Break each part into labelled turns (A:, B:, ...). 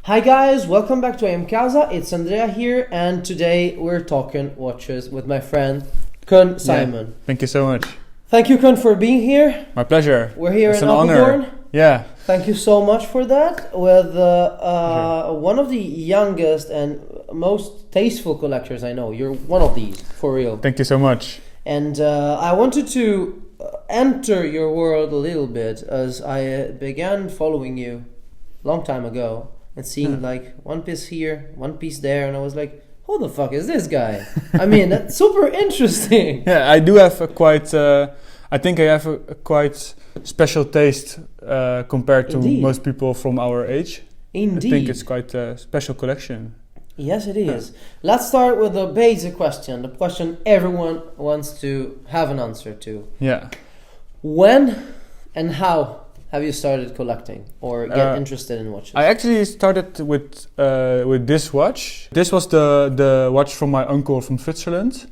A: Hi guys, welcome back to IamCasa. It's Andrea here, and today we're talking watches with my friend Koen Simon.
B: Yeah, thank you so much.
A: Thank you, Koen, for being here.
B: My pleasure.
A: We're here
B: it's
A: in
B: an
A: Apeldoorn.
B: honor. Yeah.
A: Thank you so much for that. With one of the youngest and most tasteful collectors I know. You're one of these, for real.
B: Thank you so much.
A: And I wanted to enter your world a little bit, as I began following you a long time ago and seeing like one piece here, one piece there, and I was like, who the fuck is this guy? I mean, that's super interesting.
B: Yeah, I do have a quite, I think I have a quite special taste compared to most people from our age.
A: Indeed.
B: I think it's quite a special collection.
A: Yes, it is. Yeah. Let's start with the basic question, the question everyone wants to have an answer to.
B: Yeah.
A: When and how have you started collecting or get interested in watches?
B: I actually started with this watch. This was the watch from my uncle from Switzerland.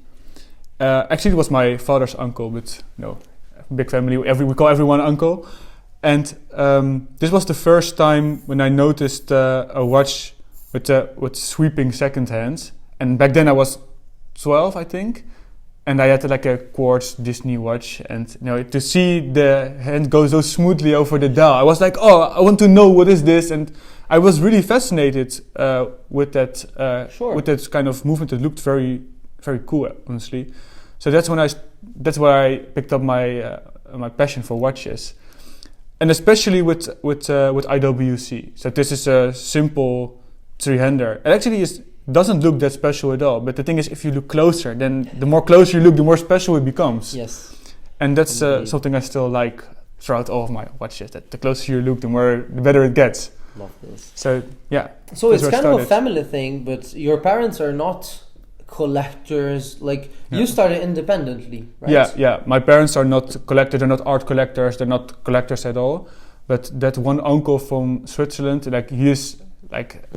B: Actually, it was my father's uncle, but no, big family. We call everyone uncle. And this was the first time when I noticed a watch with sweeping second hands. And back then I was 12, I think. And I had like a quartz Disney watch, and to see the hand go so smoothly over the dial, I was like, oh, I want to know what is this, and I was really fascinated with that with that kind of movement. It looked very, very cool, honestly. So that's where I picked up my my passion for watches, and especially with IWC. So this is a simple three-hander. It actually doesn't look that special at all, but the thing is, if you look closer, then the more closer you look, the more special it becomes.
A: Yes,
B: and that's something I still like throughout all of my watches. That the closer you look, the better it gets.
A: Love this.
B: So yeah.
A: So it's kind of a family thing, but your parents are not collectors. Like you started independently, right?
B: Yeah. My parents are not collectors. They're not art collectors. They're not collectors at all. But that one uncle from Switzerland, like he is like.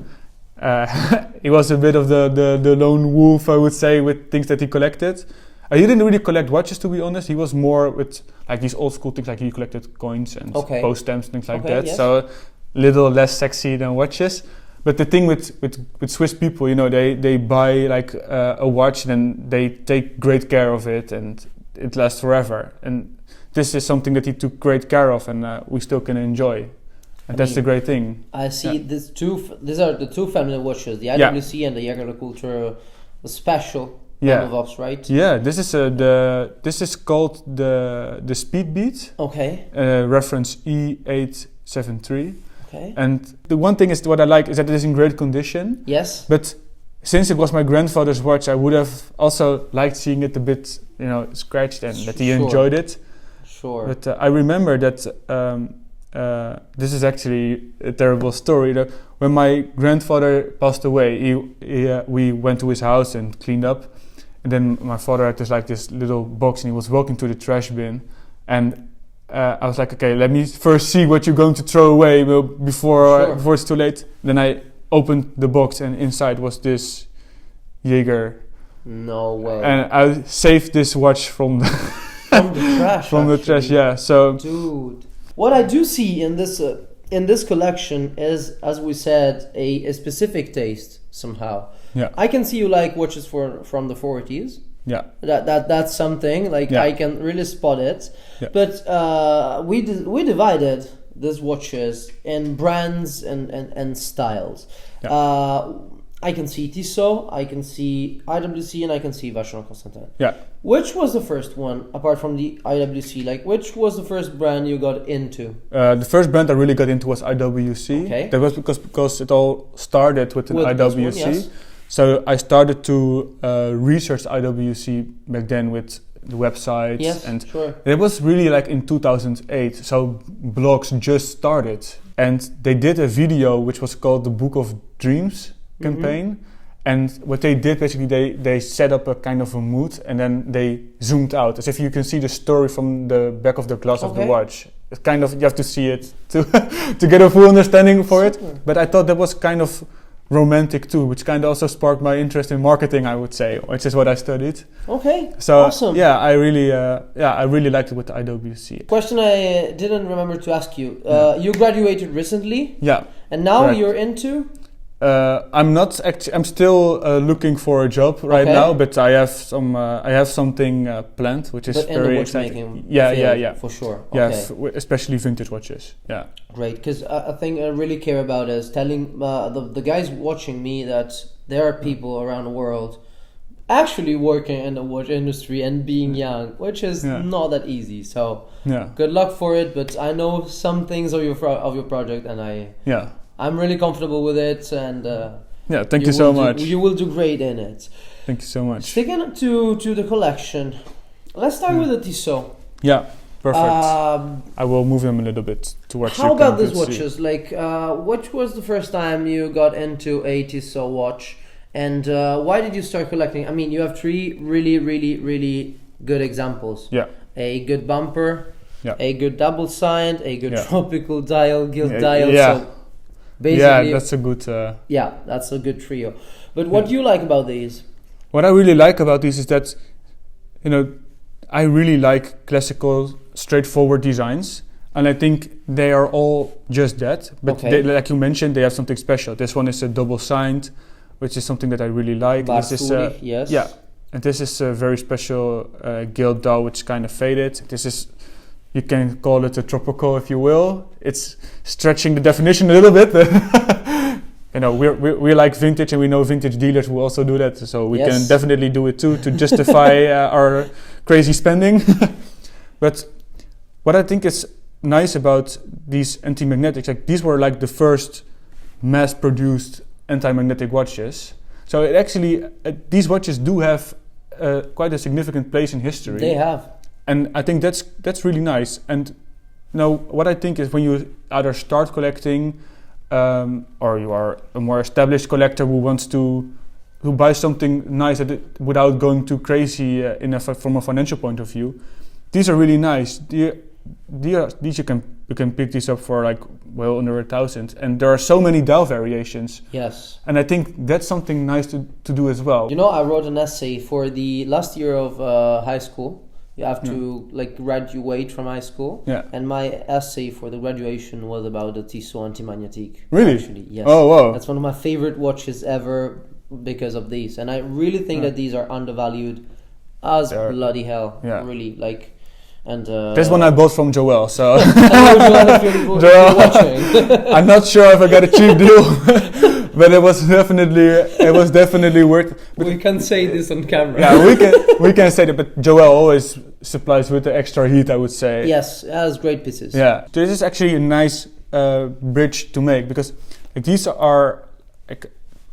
B: He was a bit of the lone wolf, I would say, with things that he collected. He didn't really collect watches, to be honest. He was more with like these old school things, like he collected coins and post stamps, things like that. Yes. So a little less sexy than watches. But the thing with Swiss people, they buy like a watch and then they take great care of it and it lasts forever. And this is something that he took great care of, and we still can enjoy. And that's the great thing. I
A: see these are the two family watches, the IWC and the Jagerkultur special Ops, right?
B: Yeah, this is called the Speed Beat.
A: Okay.
B: Reference E873.
A: Okay.
B: And the one thing is what I like is that it is in great condition.
A: Yes.
B: But since it was my grandfather's watch, I would have also liked seeing it a bit, scratched, and that he enjoyed it.
A: Sure.
B: But I remember that. This is actually a terrible story. When my grandfather passed away, we went to his house and cleaned up, and then my father had this little box, and he was walking to the trash bin, and I was like, okay, let me first see what you're going to throw away before it's too late. Then I opened the box, and inside was this Jaeger.
A: No way.
B: And I saved this watch from the
A: trash.
B: From the trash, yeah. So,
A: dude. What I do see in this collection is, as we said, a specific taste somehow.
B: Yeah.
A: I can see you like watches from the 40s.
B: Yeah.
A: That's something like I can really spot it.
B: Yeah.
A: But we divided these watches in brands and styles.
B: Yeah.
A: I can see Tissot, I can see IWC, and I can see Vacheron Constantin.
B: Yeah.
A: Which was the first one, apart from the IWC? Like, which was the first brand you got into?
B: The first brand I really got into was IWC.
A: Okay.
B: That was because it all started with an IWC.
A: One, yes.
B: So I started to research IWC back then with the websites.
A: Yes,
B: and
A: sure.
B: It was really like in 2008. So blogs just started. And they did a video which was called the Book of Dreams campaign, and what they did basically, they set up a kind of a mood, and then they zoomed out as if you can see the story from the back of the glass of the watch. It's kind of, you have to see it to to get a full understanding for it. But I thought that was kind of romantic too, which kind of also sparked my interest in marketing, I would say, which is what I studied.
A: Okay,
B: so
A: awesome.
B: Yeah, I really liked it with the IWC.
A: Question I didn't remember to ask you. You graduated recently.
B: Yeah.
A: And now you're into?
B: I'm not actually. I'm still looking for a job right now, but I have something planned, which is
A: but
B: very
A: in the
B: exciting.
A: watchmaking
B: Yeah,
A: for sure.
B: Yeah,
A: Okay.
B: especially vintage watches. Yeah,
A: Great, because I think I really care about is telling the guys watching me that there are people around the world actually working in the watch industry and being young, which is not that easy. So good luck for it. But I know some things of your project, and I'm really comfortable with it. And
B: thank you so much.
A: You will do great in it.
B: Thank you so much.
A: Sticking to the collection, let's start with the Tissot.
B: Yeah. Perfect. I will move them a little bit towards.
A: How about these watches? Like, what was the first time you got into a Tissot watch, and why did you start collecting? I mean, you have 3 really, really, really good examples.
B: Yeah.
A: A good bumper, a good double signed, a good tropical dial, gilt dial.
B: Yeah.
A: So basically,
B: that's a good.
A: That's a good trio. But what do you like about these?
B: What I really like about these is that, I really like classical, straightforward designs, and I think they are all just that. But they, like you mentioned, they have something special. This one is a double signed, which is something that I really like. This is
A: yes.
B: Yeah, and this is a very special gilt dial, which is kind of faded. This is, you can call it a tropical if you will. It's stretching the definition a little bit. We like vintage, and we know vintage dealers will also do that. So we can definitely do it too to justify our crazy spending. But what I think is nice about these anti-magnetics, like these were like the first mass-produced anti-magnetic watches. So it actually, these watches do have quite a significant place in history.
A: They have.
B: And I think that's really nice. And what I think is when you either start collecting, or you are a more established collector who buys something nice without going too crazy from a financial point of view, these are really nice. These you can pick these up for like well under 1,000, and there are so many dial variations.
A: Yes. And
B: I think that's something nice to do as well.
A: I wrote an essay for the last year of high school. You have to graduate from high school. Yeah. And my essay for the graduation was about the Tissot Antimagnétique.
B: Really?
A: Actually, yes.
B: Oh, wow.
A: That's one of my favorite watches ever because of these. And I really think that these are undervalued as bloody hell. Yeah. Really, and
B: this one I bought from Joel, so
A: Joel, watching.
B: I'm not sure if I got a cheap deal, but it was definitely worth it. But
A: we can say this on camera.
B: Yeah, we can say that, but Joel always supplies with the extra heat, I would say.
A: Yes, it has great pieces.
B: Yeah, this is actually a nice bridge to make, because these are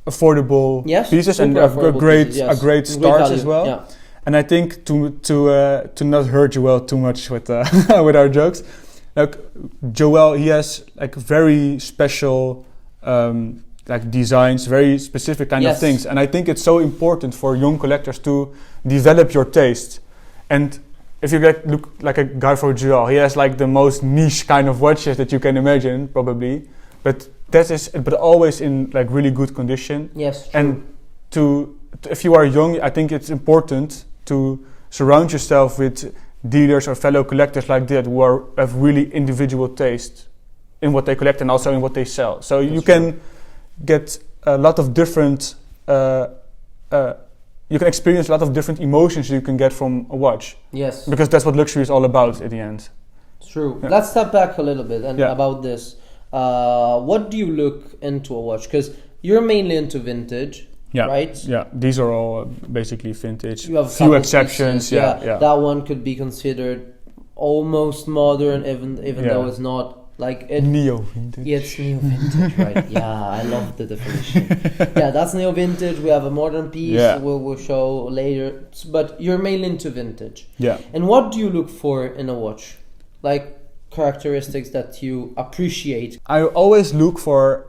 B: affordable pieces, and a great start as well. Yeah. And I think to not hurt Joel too much with with our jokes, Joel, he has very special designs, very specific kind of things, and I think it's so important for young collectors to develop your taste. And if you look like a guy for Joel, he has the most niche kind of watches that you can imagine, probably, but always in really good condition.
A: Yes, true.
B: And if you are young, I think it's important to surround yourself with dealers or fellow collectors like that who have really individual taste in what they collect and also in what they sell. So you can get a lot of different, you can experience a lot of different emotions you can get from a watch. Yes. Because that's what luxury is all about at the end.
A: True. Yeah. Let's step back a little bit about this. What do you look into a watch? Because you're mainly into vintage.
B: Yeah,
A: right.
B: Yeah, these are all basically vintage.
A: You have
B: few exceptions.
A: Pieces, yeah. That one could be considered almost modern, even though it's not
B: neo vintage.
A: Yeah, it's neo vintage, right? Yeah, I love the definition. Yeah, that's neo vintage. We have a modern piece. Yeah. We'll show later, but you're mainly into vintage.
B: Yeah.
A: And what do you look for in a watch? Characteristics that you appreciate.
B: I always look for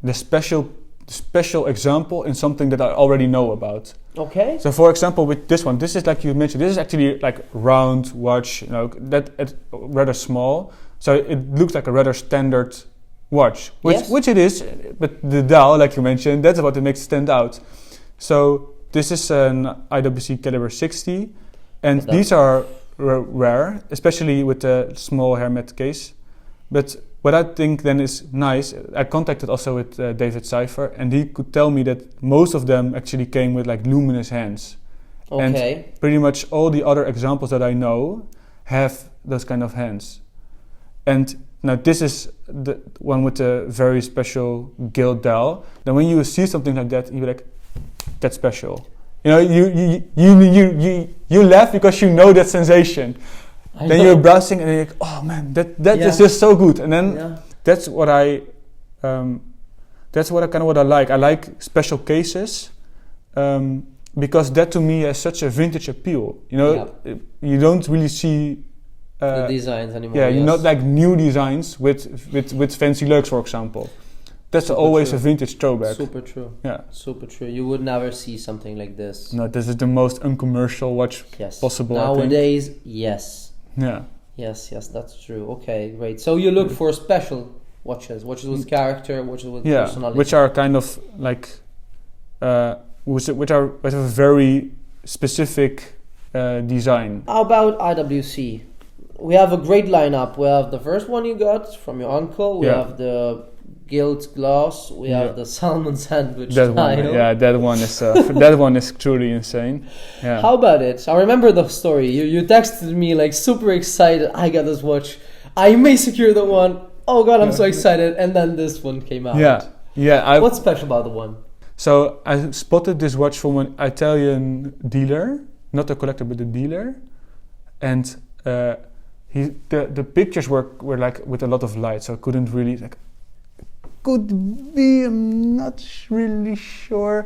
B: the special example in something that I already know about.
A: Okay.
B: So for example, with this one, this is like you mentioned, this is actually round watch, that it's rather small. So it looks like a rather standard watch, which it is, but the dial, like you mentioned, that's what it makes it stand out. So this is an IWC caliber 60, and these are rare, especially with the small hermet case. But what I think then is nice, I contacted also with David Cypher, and he could tell me that most of them actually came with like luminous hands.
A: Okay.
B: And pretty much all the other examples that I know have those kind of hands. And now this is the one with a very special gilt dial. Then when you see something like that, you're like, that's special. You know, you laugh because you know that sensation. Then you're browsing and you're like, oh man, that is just so good. And then that's what I like. I like special cases because that to me has such a vintage appeal. You know, you don't really see
A: the designs anymore.
B: Yeah, you're not like new designs with fancy lugs, for example. That's super always true. A vintage throwback.
A: Super true.
B: Yeah.
A: Super true. You would never see something like this.
B: No, this is the most uncommercial watch possible.
A: Nowadays, yes.
B: Yeah.
A: Yes, that's true. Okay, great. So you look for special watches with character, watches with personality.
B: Which are kind of like, which are with a very specific design.
A: How about IWC? We have a great lineup. We have the first one you got from your uncle. We have the gilt glass. We have the salmon sandwich.
B: That one is truly insane. Yeah.
A: How about it? I remember the story. You texted me like super excited. I got this watch. I may secure the one. Oh God, I'm so excited. And then this one came out.
B: Yeah.
A: What's special about the one?
B: So I spotted this watch from an Italian dealer, not a collector, but a dealer, and the pictures were like with a lot of light, so I couldn't really like. Could be, I'm not really sure,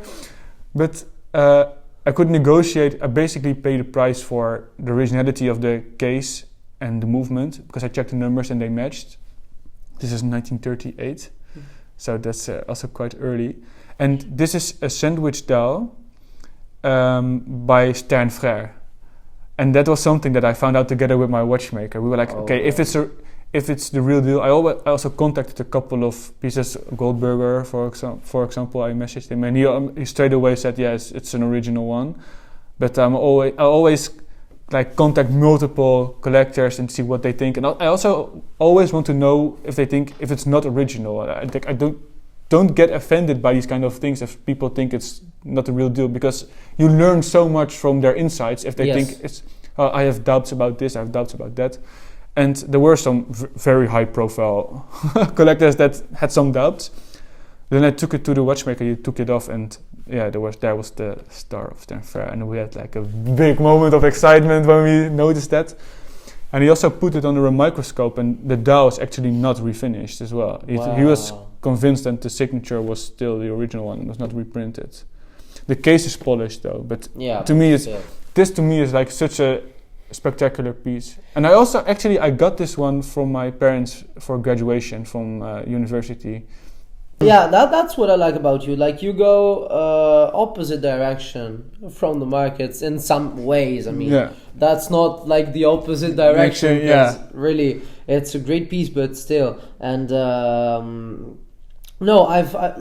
B: but I could negotiate. I basically paid the price for the originality of the case and the movement because I checked the numbers and they matched. This is 1938, so that's also quite early. And this is a sandwich dial by Stern Frère, and that was something that I found out together with my watchmaker. We were like, okay, if it's the real deal. I also contacted a couple of pieces. Goldberger, for example, I messaged him, and he straight away said, yes, it's an original one. But I always like contact multiple collectors and see what they think. And I also always want to know if it's not original. I don't get offended by these kind of things if people think it's not the real deal, because you learn so much from their insights. If they think it's, I have doubts about this, I have doubts about that. And there were some very high-profile collectors that had some doubts. Then I took it to the watchmaker. He took it off, and there was the star of Stern Frère, and we had like a big moment of excitement when we noticed that. And he also put it under a microscope, and the dial is actually not refinished as well. He was convinced that the signature was still the original one; it was not reprinted. The case is polished though, but to me, this to me is like such a spectacular piece. And I got this one from my parents for graduation from university.
A: Yeah, that's what I like about you. Like you go opposite direction from the markets in some ways. I mean, that's not like the opposite direction. Really, it's a great piece, but still. And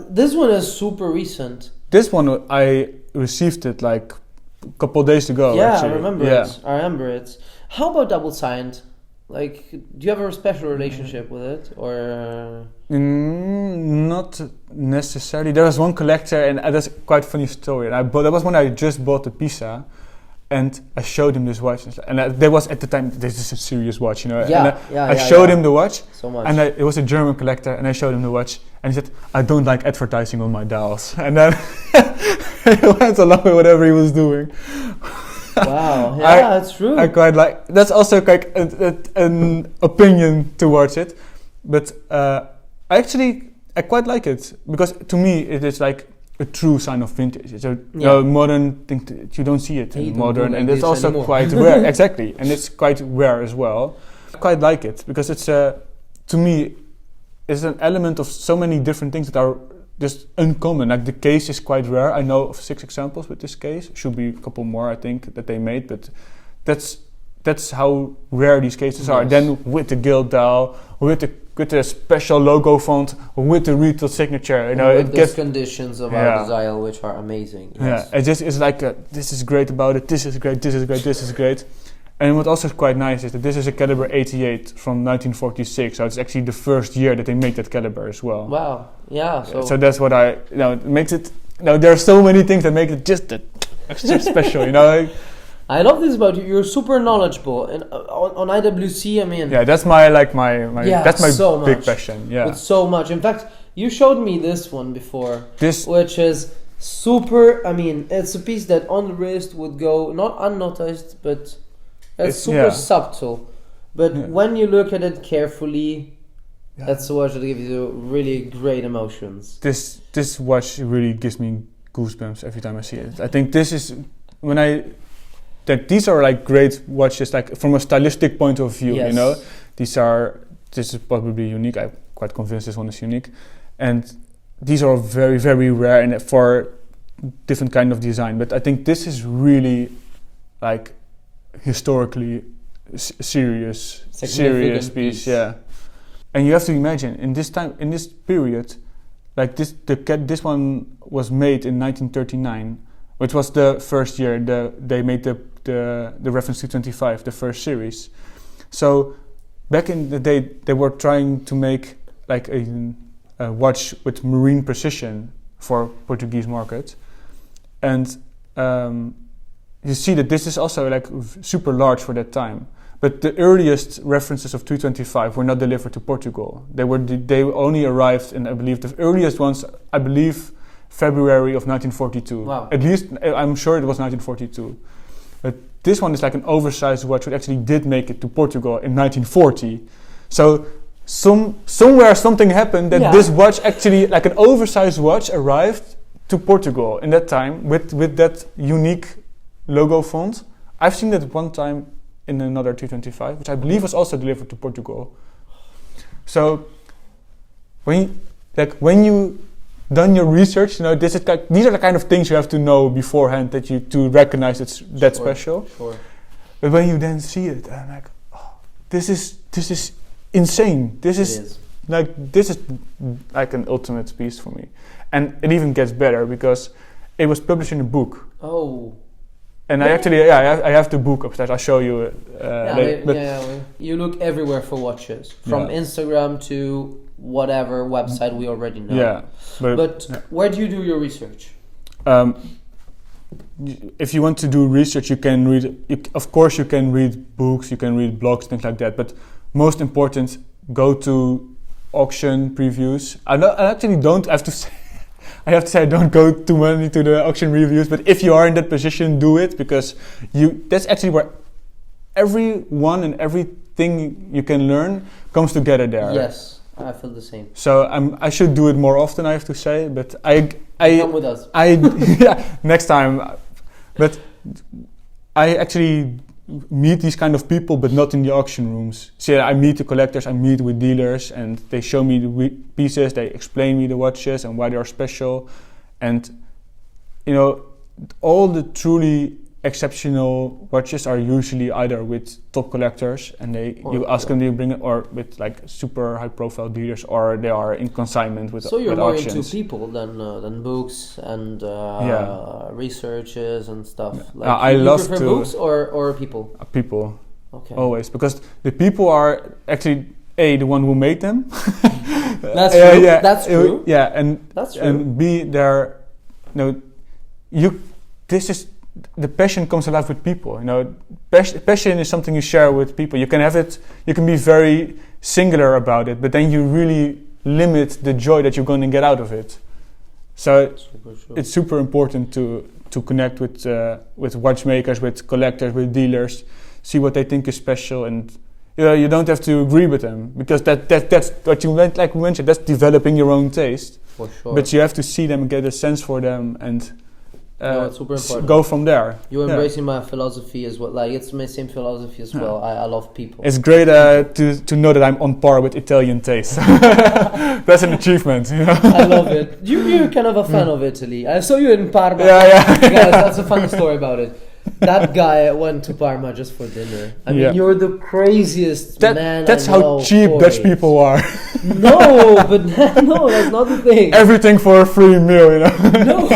A: this one is super recent.
B: This one I received it like a couple of days ago.
A: Yeah,
B: actually.
A: I remember it. How about double signed? Like, do you have a special relationship with it, or?
B: Not necessarily. There was one collector, and that's a quite funny story. And that was when I just bought the Pisa, and I showed him this watch, and there was at the time, this is a serious watch, you know. I showed him the watch,
A: so much.
B: And it was a German collector, and I showed him the watch, and he said, "I don't like advertising on my dials." And then he went along with whatever he was doing.
A: Wow, that's true.
B: I quite like. That's also like an opinion towards it, but I quite like it because to me it is like a true sign of vintage. It's a modern thing. You don't see it in modern, and it's also anymore. Quite rare. Exactly, and it's quite rare as well. I quite like it because it's to me it's an element of so many different things that are just uncommon. Like the case is quite rare. I know of 6 examples with this case. Should be a couple more, I think, that they made. But that's how rare these cases are. Then with the gilt dial, with the special logo font, with the retail signature, you know,
A: with those conditions of our dial, which are amazing.
B: Yes. Yeah, it's like this is great about it. This is great. This is great. This is great. And what also is quite nice is that this is a caliber 88 from 1946, so it's actually the first year that they make that caliber as well.
A: Wow, yeah.
B: So that's what it makes it. There are so many things that make it just extra special.
A: I love this about you. You're super knowledgeable, and on IWC, I mean.
B: Yeah, that's my that's my
A: so
B: big
A: much.
B: passion. Yeah,
A: with so much. In fact, you showed me this one before. Which is super. I mean, it's a piece that on the wrist would go not unnoticed, but it's super subtle. But when you look at it carefully, that's a watch that gives you really great emotions.
B: This watch really gives me goosebumps every time I see it. I think this is these are like great watches, like from a stylistic point of view.
A: Yes.
B: This is probably unique. I'm quite convinced this one is unique, and these are very, very rare and for different kind of design. But I think this is really like historically serious piece. Yeah, and you have to imagine in this period, like this one was made in 1939, which was the first year they made the reference 225, the first series. So back in the day, they were trying to make like a watch with marine precision for Portuguese market, and you see that this is also like super large for that time. But the earliest references of 225 were not delivered to Portugal. They only arrived in, I believe, the earliest ones, I believe, February of 1942.
A: Wow.
B: At least, I'm sure it was 1942. But this one is like an oversized watch which actually did make it to Portugal in 1940. So somewhere something happened that this watch actually, like an oversized watch, arrived to Portugal in that time with that unique logo font. I've seen that one time in another 225, which I believe was also delivered to Portugal. So when you done your research, these are the kind of things you have to know beforehand to recognize it's that special.
A: Sure.
B: But when you then see it, I'm like, oh, this is insane. This is like an ultimate piece for me. And it even gets better because it was published in a book.
A: Oh.
B: And I have the book upstairs. I'll show you.
A: You look everywhere for watches, from Instagram to whatever website we already know.
B: Yeah,
A: but where do you do your research?
B: If you want to do research, you can read. Of course, you can read books, you can read blogs, things like that. But most important, go to auction previews. I actually don't have to say. I have to say I don't go too many to the auction reviews, but if you are in that position, do it, because that's actually where everyone and everything you can learn comes together there.
A: Yes, I feel the same.
B: So I should do it more often, I have to say, but I
A: come with us.
B: Next time. But I actually meet these kind of people, but not in the auction rooms. So I meet the collectors, I meet with dealers, and they show me the pieces, they explain me the watches and why they are special. And all the truly exceptional watches are usually either with top collectors, and you ask them to bring it, or with like super high profile dealers, or they are in consignment with auctions. So you're more
A: into people than books and researches and stuff. Like
B: I love
A: prefer books or people.
B: People.
A: Okay.
B: Always, because the people are actually the one who made them.
A: That's true. That's true.
B: And
A: that's true.
B: And B, the passion comes alive with people. Passion is something you share with people. You can have it. You can be very singular about it, but then you really limit the joy that you're going to get out of it. So it's super important to connect with watchmakers, with collectors, with dealers, see what they think is special, and you don't have to agree with them, because that's what you meant. Like we mentioned, that's developing your own taste.
A: For sure.
B: But you have to see them, get a sense for them, and
A: it's super important.
B: Go from there.
A: You're embracing my philosophy as well. Like, it's my same philosophy as well. I love people.
B: It's great to know that I'm on par with Italian taste. That's an achievement.
A: I love it. You're kind of a fan of Italy. I saw you in Parma.
B: Yeah.
A: Guys, that's a funny story about it. That guy went to Parma just for dinner. I mean, you're the craziest man.
B: That's how cheap Dutch people are.
A: No, that's not the thing.
B: Everything for a free meal,
A: No.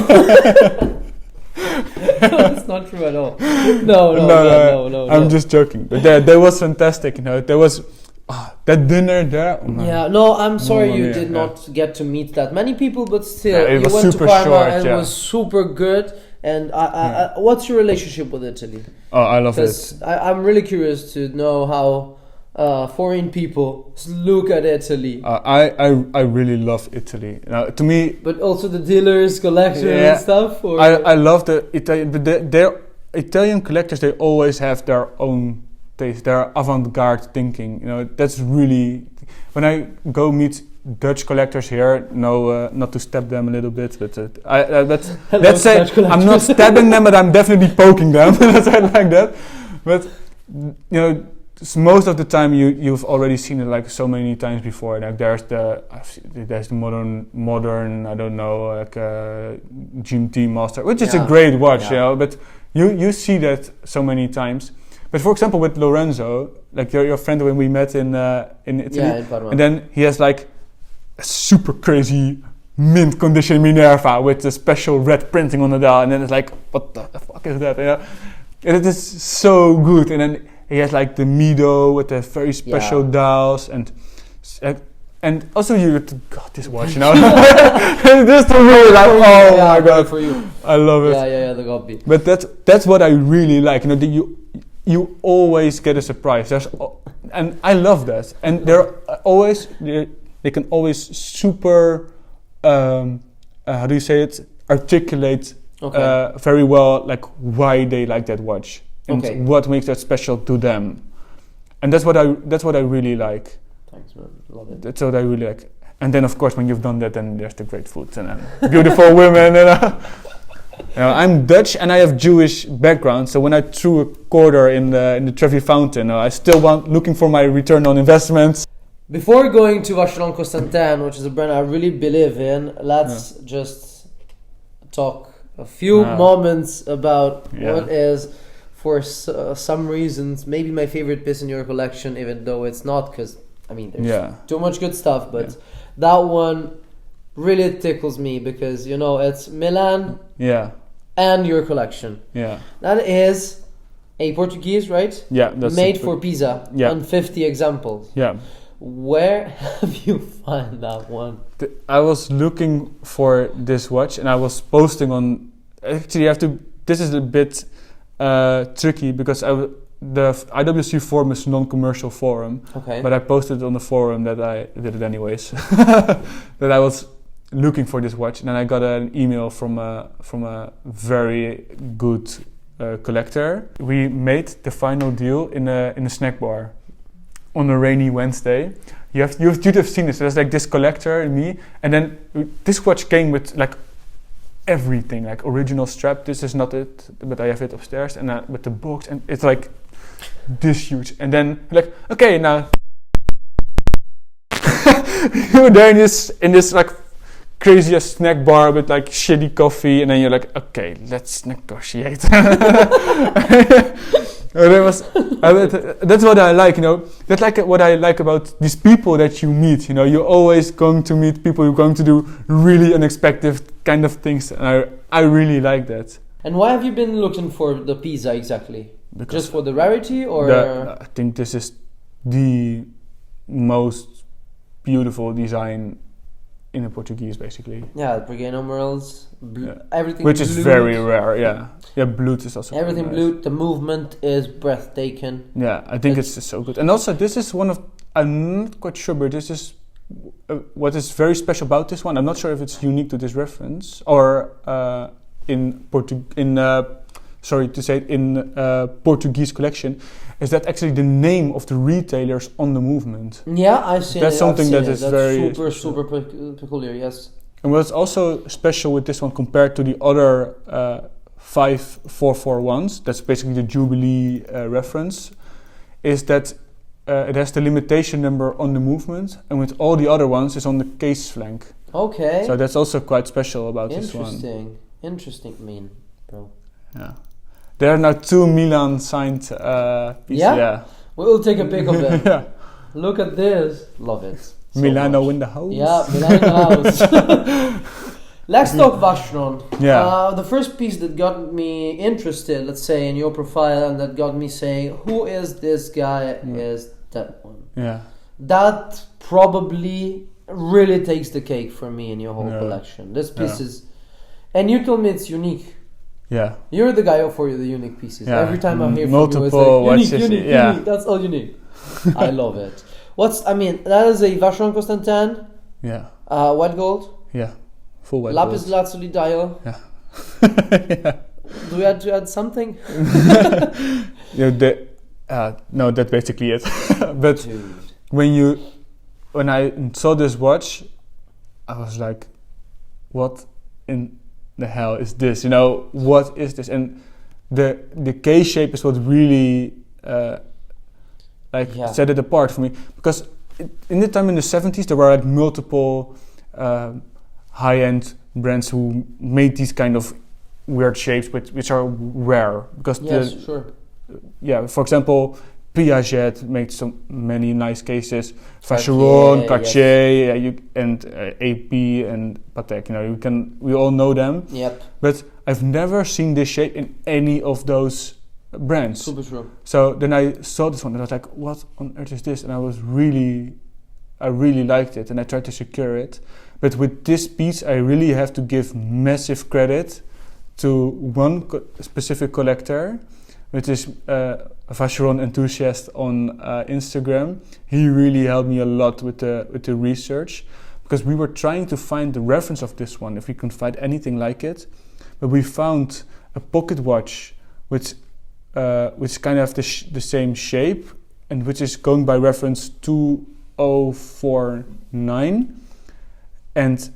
A: That's not true at all. No.
B: I'm just joking. But that was fantastic. There was that dinner there. Oh,
A: yeah, no, I'm sorry you did not get to meet that many people, but still, you went to Parma and it was super good. And what's your relationship with Italy?
B: Oh, I love it.
A: I'm really curious to know how foreign people look at Italy.
B: I really love Italy. Now, to me,
A: but also the dealers, collection and stuff. Or?
B: I love the Italian. But their Italian collectors, they always have their own taste, their avant-garde thinking. That's really when I go meet Dutch collectors here. No, not to stab them a little bit, but let's say I'm not stabbing them, but I'm definitely poking them. Let's say it like that. But most of the time you've already seen it like so many times before. Like there's the modern I don't know, like GMT Master, which is a great watch, but you see that so many times. But for example, with Lorenzo, like your friend when we met in Italy,
A: in Parma.
B: And then he has like a super crazy mint condition Minerva with a special red printing on the dial, and then it's like, what the fuck is that? And it is so good. And then he has like the Mido with the very special dials, and also you got this watch, Just to really like, oh my god,
A: for you.
B: I love it.
A: Yeah, the Gobbi.
B: But that's what I really like. You always get a surprise. And I love that. And they can always super how do you say it? Articulate very well, like why they like that watch and what makes that special to them. And that's what I really like.
A: Thanks, man. Love it.
B: That's what I really like. And then of course when you've done that, then there's the great food and beautiful women. I'm Dutch and I have Jewish background, so when I threw a quarter in the Trevi fountain, I still looking for my return on investment.
A: Before going to Vacheron Constantin, which is a brand I really believe in, let's just talk a few moments about what is, for some reasons, maybe my favorite piece in your collection, even though it's not, because there's too much good stuff, but that one really tickles me because it's Milan and your collection. That is a Portuguese, right?
B: That's
A: made for Pisa on 50 examples. Where have you find that one?
B: I was looking for this watch and I was posting on. Actually, this is a bit tricky because the IWC forum is non-commercial forum, but I posted on the forum that I did it anyways. That I was looking for this watch, and then I got an email from a very good collector. We made the final deal in a snack bar on a rainy Wednesday. You'd have seen this. There's like this collector and me, and then this watch came with like everything, like original strap. This is not it, but I have it upstairs, and with the box, and it's like this huge. And then like, okay, now you're there in this like craziest snack bar with like shitty coffee, and then you're like, okay, let's negotiate. That's what I like, That's like what I like about these people that you meet, You're always going to meet people who are going to do really unexpected kind of things, and I really like that.
A: And why have you been looking for the Pisa exactly?
B: Because
A: just for the rarity, or?
B: I think this is the most beautiful design in the Portuguese, basically.
A: Yeah, the Breguet numerals, everything.
B: Which is very rare, Yeah, Blued is also
A: everything nice. Blued. The movement is breathtaking.
B: Yeah, I think it's just so good. And also, this is one of, I'm not quite sure, but this is what is very special about this one. I'm not sure if it's unique to this reference or in Portuguese collection. Is that actually the name of the retailers on the movement?
A: Yeah, I've seen
B: That's
A: it.
B: something that is
A: That's
B: very
A: super peculiar. Yes.
B: And what's also special with this one compared to the other 5441s, that's basically the Jubilee reference, is that it has the limitation number on the movement, and with all the other ones, it's on the case flank.
A: Okay.
B: So that's also quite special about this one.
A: Interesting, bro.
B: Yeah. There are now 2 Milan signed pieces. Yeah?
A: We'll take a pic of them.
B: Yeah.
A: Look at this. Love it.
B: So Milano much. In the house.
A: Yeah, Milano in the house. Let's talk Vacheron.
B: Yeah.
A: The first piece that got me interested, let's say, in your profile, and that got me saying, "Who is this guy?" Is that one?
B: Yeah.
A: That probably really takes the cake for me in your whole collection. This piece is, and you told me it's unique.
B: Yeah.
A: You're the guy for the unique pieces.
B: Yeah.
A: Every time I hear
B: multiple
A: from you, it's like, unique,
B: yeah.
A: unique. That's all unique. I love it. That is a Vacheron Constantin.
B: Yeah.
A: White gold.
B: Yeah. Full white
A: Lapis
B: gold.
A: lazuli dial.
B: Yeah. Yeah.
A: Do we have to add something?
B: No, that's basically it. But
A: Dude.
B: when I saw this watch, I was like, what in the hell is this? What is this? And the K shape is what really set it apart for me, because in the time in the 70s there were like multiple high-end brands who made these kind of weird shapes which are rare, because for example, Piaget made so many nice cases, Vacheron, Cartier, and AP and Patek. We all know them.
A: Yep.
B: But I've never seen this shape in any of those brands.
A: Super true.
B: So then I saw this one and I was like, what on earth is this? And I really liked it, and I tried to secure it. But with this piece, I really have to give massive credit to one specific collector, which is a Vacheron enthusiast on Instagram. He really helped me a lot with the research, because we were trying to find the reference of this one, if we could find anything like it. But we found a pocket watch which kind of have the same shape, and which is going by reference 2049. And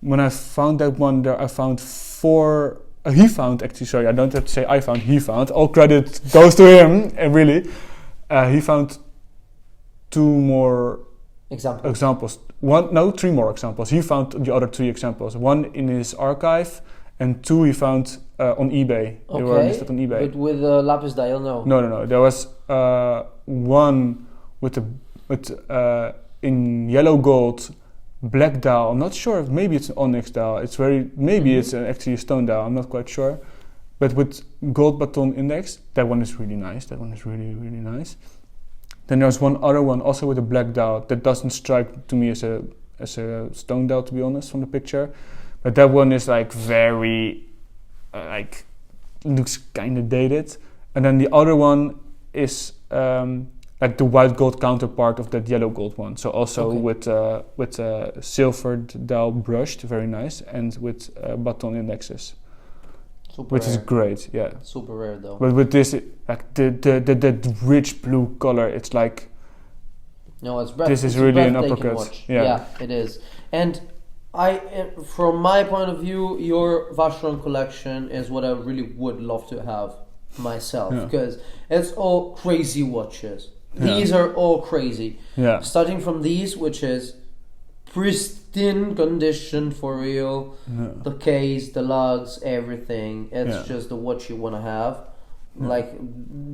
B: when I found that one there, I found four. He found, actually, sorry, I don't have to say I found, he found. All credit goes to him, and really. He found two more examples. Three more examples. He found the other three examples. One in his archive, and two he found on eBay. They were listed on eBay.
A: But with lapis dial, no?
B: No. There was one with in yellow gold, black dial. I'm not sure if maybe it's an onyx dial. It's actually a stone dial. I'm not quite sure. But with gold baton index, that one is really nice. That one is really, really nice. Then there's one other one also with a black dial that doesn't strike to me as a stone dial, to be honest, from the picture. But that one is like very looks kind of dated. And then the other one is like the white gold counterpart of that yellow gold one. So also with silvered dial brushed, very nice, and with baton indexes, which is great. Yeah,
A: super rare though.
B: But with this, like the rich blue color, it's like this is really an uppercut.
A: Watch. Yeah, it is. And from my point of view, your Vacheron collection is what I really would love to have myself, because it's all crazy watches. These are all crazy. Yeah. Starting from these, which is pristine condition for real. Yeah. The case, the lugs, everything. It's just the watch you want to have. Yeah. Like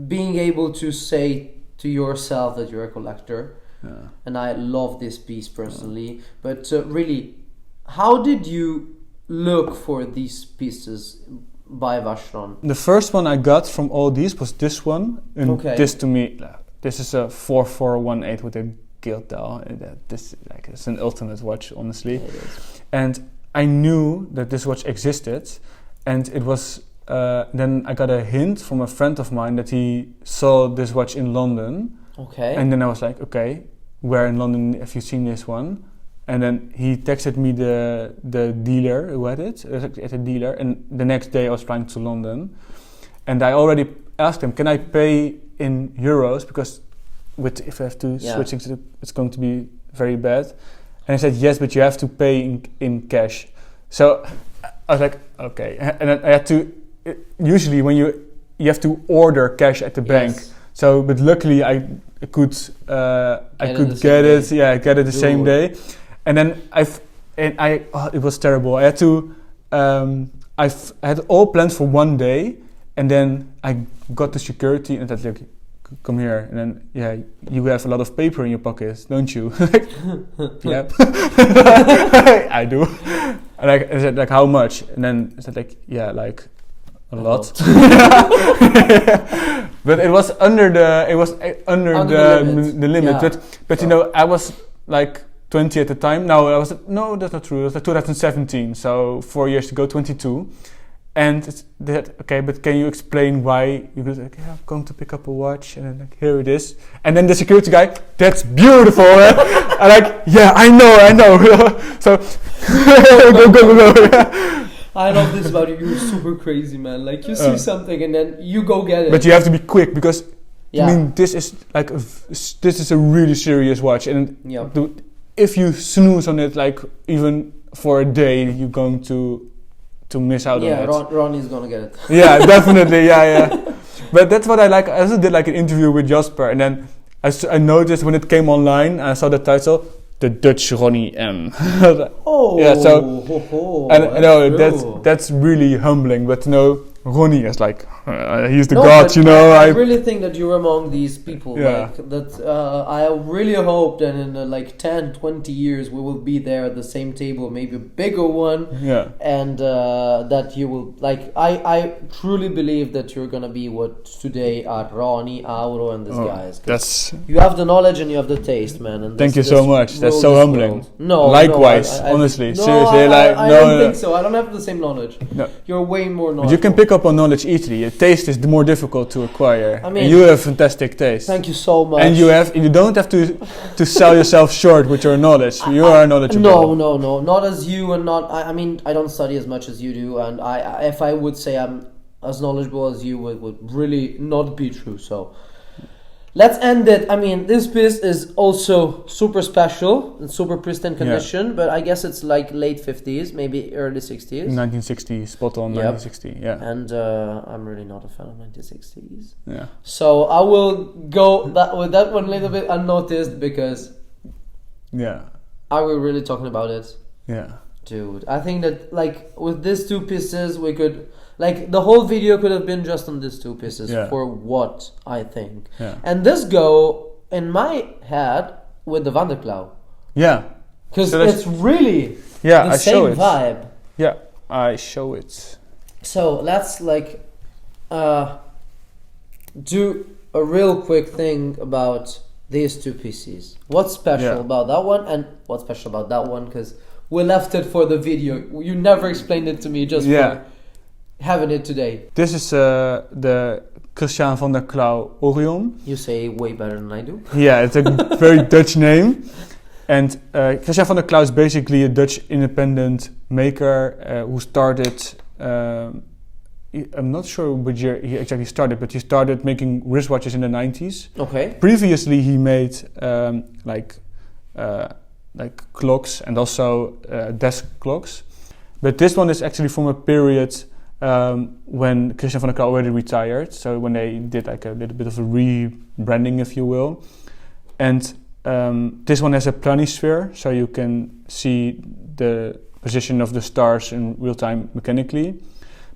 A: being able to say to yourself that you're a collector. Yeah. And I love this piece personally. Yeah. But really, how did you look for these pieces by Vacheron?
B: The first one I got from all these was this one. And this to me, this is a 4418 with a gilt dial. This it's an ultimate watch, honestly. It is. And I knew that this watch existed, and it was. Then I got a hint from a friend of mine that he saw this watch in London. Okay. And then I was like, okay, where in London have you seen this one? And then he texted me the dealer who had it at a dealer. And the next day I was flying to London, and I already asked him, can I pay in euros, because if I have to switch into it's going to be very bad. And he said yes, but you have to pay in cash. So I was like, okay. And then I had to. Usually, when you have to order cash at the bank. So, but luckily I could get it the same day. And then it was terrible. I had to. I had all planned for one day. And then I got the security and said, like, come here. And then, you have a lot of paper in your pockets, don't you? Yeah. I do. And I said like, how much? And then I said like, yeah, like a lot. But it was under the limit.
A: Yeah.
B: But you know, I was like 20 at the time. That's not true. It was like 2017. So 4 years ago, 22. And but can you explain why you go like, I'm going to pick up a watch, and then like, here it is. And then the security guy, that's beautiful. I'm like, yeah, I know. So go.
A: I love this about you. You're super crazy, man. Like you see something and then you go get it.
B: But you have to be quick because I mean, this is a really serious watch, and if you snooze on it, like even for a day, you're going to miss out on it.
A: Yeah, Ronnie's gonna get it.
B: Yeah, definitely. Yeah. But that's what I like. I also did like an interview with Jasper, and then I noticed when it came online, I saw the title, the Dutch Ronnie M.
A: Oh,
B: yeah. So,
A: and
B: that's really humbling. But Ronnie is like he's the god.
A: I really think that you're among these people. Like that. I really hope that in like 10, 20 years we will be there at the same table, maybe a bigger one.
B: Yeah.
A: And that you will like. I truly believe that you're gonna be what today are Ronnie, Auro, and these guys. You have the knowledge and you have the taste, man. And
B: thank you so much. That's so humbling.
A: No,
B: likewise, honestly, seriously,
A: I don't think so. I don't have the same knowledge. No, you're way more knowledgeable.
B: You can pick up on knowledge easily. Your taste is more difficult to acquire.
A: I mean,
B: and you have fantastic taste.
A: Thank you so much.
B: And you don't have to sell yourself short with your knowledge. You are knowledgeable.
A: No, not as you, and not. I mean, I don't study as much as you do, and if I would say I'm as knowledgeable as you, would really not be true. So. Let's end it. I mean, this piece is also super special and super pristine condition, but I guess it's like late 50s, maybe early 60s.
B: 1960, spot on, 1960, yeah.
A: And I'm really not a fan of 1960s.
B: Yeah.
A: So I will go with that one a little bit unnoticed because are we really talking about it?
B: Yeah.
A: Dude, I think that like with these two pieces we could... Like, the whole video could have been just on these two pieces for what I think. Yeah. And this go, in my head, with the Van der Klauw.
B: Yeah.
A: Because it's really the same vibe.
B: Yeah, I show it.
A: So, let's, like, do a real quick thing about these two pieces. What's special about that one and what's special about that one? Because we left it for the video. You never explained it to me just for... having it today.
B: This is the Christiaan van der Klauw Orion.
A: You say way better than I do.
B: Yeah, it's a very Dutch name. And Christiaan van der Klauw is basically a Dutch independent maker who started... I'm not sure which year he exactly started, but he started making wristwatches in the 90s.
A: Okay.
B: Previously, he made like clocks and also desk clocks. But this one is actually from a period... when Christiaan van der Klauw already retired, so when they did like a little bit of a rebranding, if you will. And this one has a planisphere, so you can see the position of the stars in real time mechanically.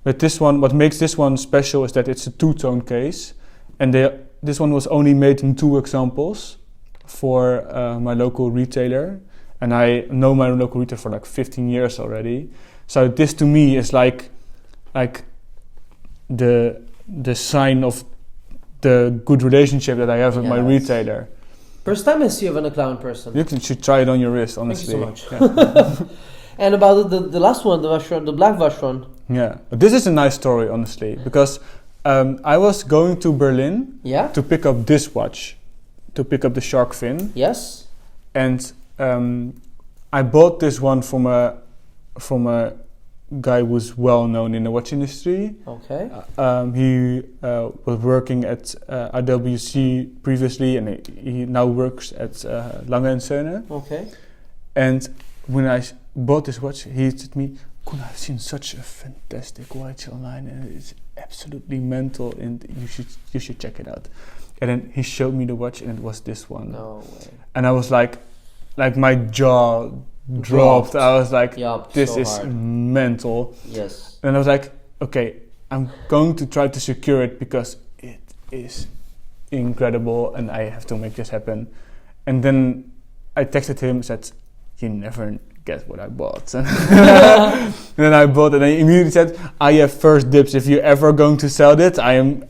B: But this one, what makes this one special is that it's a two-tone case, and this one was only made in 2 examples for my local retailer, and I know my local retailer for like 15 years already. So this to me is like the sign of the good relationship that I have with my retailer.
A: First time I see a Van der Klauw in person.
B: You should try it on your wrist, honestly.
A: Thank you so much. And about the last one, the Vacheron, the black Vacheron.
B: Yeah, but this is a nice story, honestly, because I was going to Berlin to pick up this watch, to pick up the shark fin.
A: Yes.
B: And I bought this one from a guy who was well known in the watch industry.
A: Okay.
B: He was working at RWC previously, and he now works at Lange & Söhne.
A: Okay.
B: And when I bought this watch, he said to me, "Koen, I've seen such a fantastic watch online, and it's absolutely mental, and you should check it out." And then he showed me the watch, and it was this one.
A: No way.
B: And I was like my jaw dropped. I was like, this is
A: hard.
B: Mental.
A: Yes.
B: And I was like, okay, I'm going to try to secure it because it is incredible and I have to make this happen. And then I texted him and said, "You never guess what I bought? And then I bought it, and I immediately said, I have first dibs. If you're ever going to sell it, I am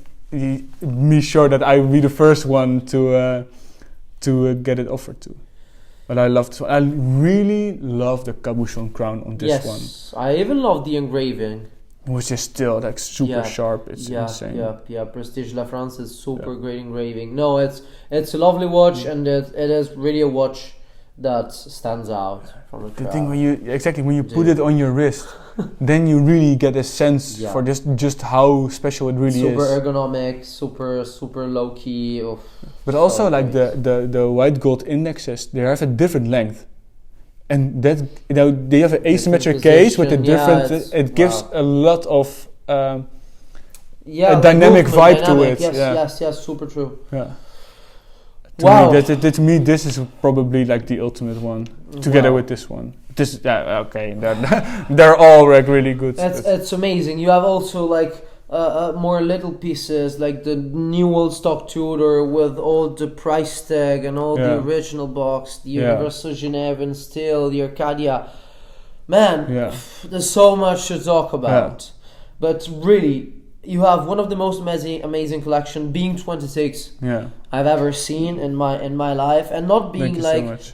B: sure that I will be the first one to get it offered to. But I really love the cabochon crown on this one.
A: Yes, I even love the engraving.
B: Which is still like super sharp. It's insane.
A: Yeah. Prestige La France is super great engraving. No, it's a lovely watch, and it is really a watch that stands out from the crowd.
B: The thing when you put it on your wrist, then you really get a sense for just how special it really is.
A: Super ergonomic, super low key.
B: But also like the white gold indexes, they have a different length. And that they have an asymmetric case with a different. It gives a lot of a dynamic vibe to it.
A: Yes, super true.
B: Yeah. To me, this is probably like the ultimate one, together with this one. They're all like really good.
A: It's amazing. You have also like more little pieces like the new old stock Tudor with all the price tag and all the original box, the Universal Genevan steel, the Arcadia. Man, there's so much to talk about. But really, you have one of the most amazing collection, being 26 I've ever seen in my life, and not being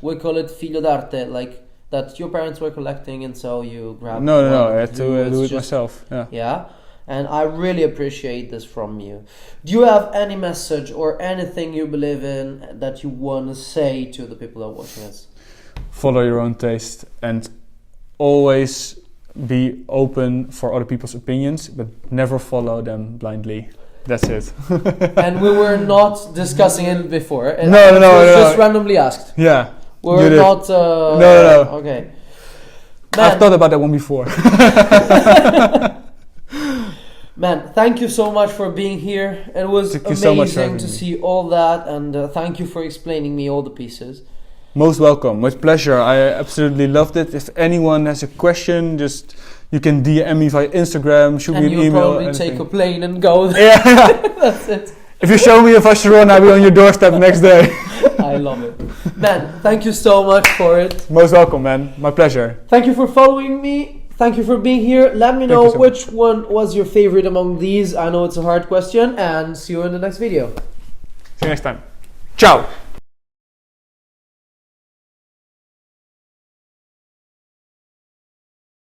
A: we call it figlio d'arte, like that your parents were collecting and so you grab.
B: No, I had to do it myself.
A: Yeah. And I really appreciate this from you. Do you have any message or anything you believe in that you want to say to the people that are watching us?
B: Follow your own taste and always be open for other people's opinions, but never follow them blindly. That's it.
A: And we were not discussing it before.
B: No.
A: Just randomly asked.
B: Yeah.
A: We're not...
B: No.
A: Okay.
B: I've thought about that one before.
A: Man, thank you so much for being here. It was amazing to see all that, and thank you for explaining me all the pieces.
B: Most welcome, with pleasure. I absolutely loved it. If anyone has a question, you can DM me via Instagram, shoot me an email. And you'll probably
A: take a plane and go there.
B: Yeah.
A: That's it.
B: If you show me a Vacheron, I'll be on your doorstep next day.
A: I love it. Man, thank you so much for it.
B: Most welcome, man. My pleasure.
A: Thank you for following me. Thank you for being here. Let me know which one was your favorite among these. I know it's a hard question, and see you in the next video.
B: See you next time. Ciao.